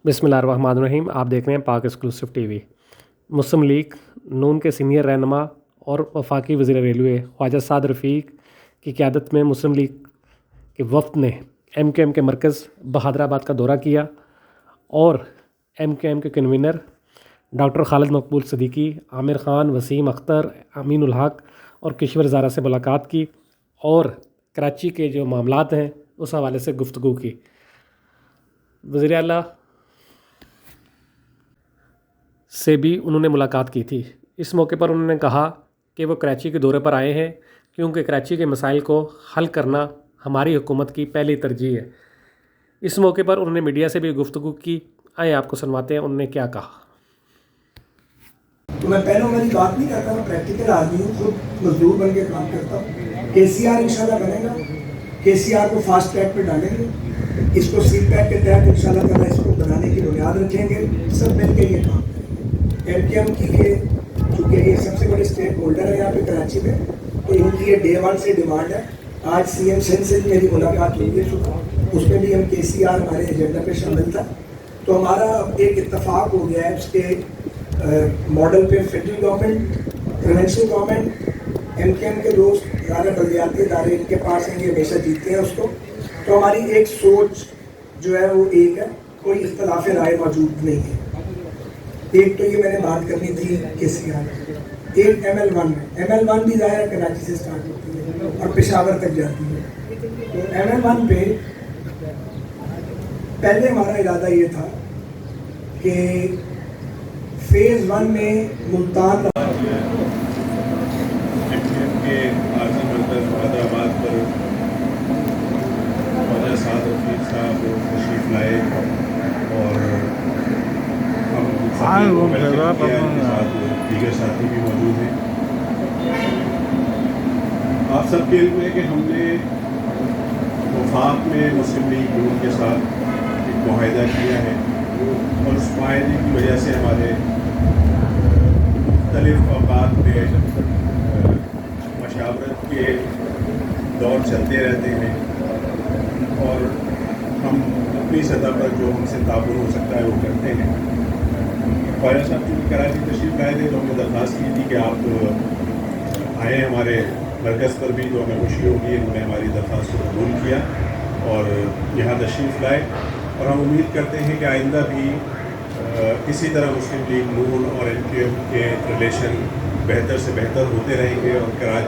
बिस्मिल्लाहिर्रहमानिर्रहीम। आप देख रहे हैं पाक एक्सक्लूसिव टीवी। मुस्लिम लीग नून के सीनियर रहनुमा और वफाकी वज़ीर रेलवे ख्वाजा साद रफ़ीक की क़यादत में मुस्लिम लीग के वफ़द ने MKM के मरकज़ बहादराबाद का दौरा किया और MKM के कन्वीनर डॉक्टर खालिद मकबूल सिद्दीकी, आमिर ख़ान, वसीम अख्तर, अमीनुल हक और किश्वर ज़ारा से मुलाकात की और कराची के जो मामलात हैं उस हवाले से गुफ्तगू की। वज़ीर आला से भी उन्होंने मुलाकात की थी। इस मौके पर उन्होंने कहा कि वो कराची के दौरे पर आए हैं क्योंकि कराची के मसाइल को हल करना हमारी हुकूमत की पहली तरजीह है। इस मौके पर उन्होंने मीडिया से भी गुफ्तगू की। आइए आपको सुनवाते हैं उन्होंने क्या कहा। तो मैं पहले वाली बात नहीं करता, मैं प्रैक्टिकल आदमी हूँ, खुद मजदूर बन के काम करता हूँ। KCR इंशाल्लाह बनेगा, KCR को फास्ट ट्रैक पे डालेंगे, इसको सीट पैक के तहत इंशाल्लाह ताला इसको बनाने की बुनियाद रखेंगे, सब मिल के ये काम करेंगे। MKM की ये चूँकि ये सबसे बड़े स्टेक होल्डर है यहाँ पे कराची में, तो इनकी ये डे वन से डिमांड है। आज CM सिंध से मेरी मुलाकात हुई है, उसमें भी हम KCR हमारे एजेंडा पे शामिल था। तो हमारा एक इत्तफाक हो गया है उसके मॉडल पे। Federal government, provincial government, MKM के दोस्त ज़्यादा बलदियाती इदारे इनके पास हैं, ये हमेशा जीतते हैं उसको। तो हमारी एक सोच जो है वो एक है, कोई इख्तलाफ राय मौजूद नहीं है। एक तो ये मैंने बात करनी थी KCR, एक ML1 है। ML1 भी ज़ाहिर कराची से स्टार्ट होती है और पेशावर तक जाती है। तो ML1 पे पहले हमारा इरादा ये था कि फेज़ 1 में मुल्तान के आज़म मरकज़ बहादराबाद पर ख्वाजा साद रफ़ीक साहब तशरीफ़ लाए और हम दीगर साथी भी मौजूद हैं। आप सबके इल्म है कि हमने वफाक में मुस्लिम लीग नून के साथ एक मुआहिदा किया है और उस मुआहिदे की वजह से हमारे मुख्तलिफ़ अवकात में मशावरत के दौर चलते रहते हैं और हम अपनी सतह पर जो हमसे ताबून हो सकता है वो करते हैं। ख्वाजा साहब चूँकि कराची तशरीफ़ लाए थे तो हमने दरख्वास्त की थी कि आप आए हमारे मरकज़ पर भी, तो हमें खुशी होगी। इन्होंने हमारी दरख्वास्त को कबूल किया और यहाँ तशरीफ़ लाए और हम उम्मीद करते हैं कि आइंदा भी इसी तरह मुस्लिम लीग नून और MKM के रिलेशन बेहतर से बेहतर होते रहेंगे और कराची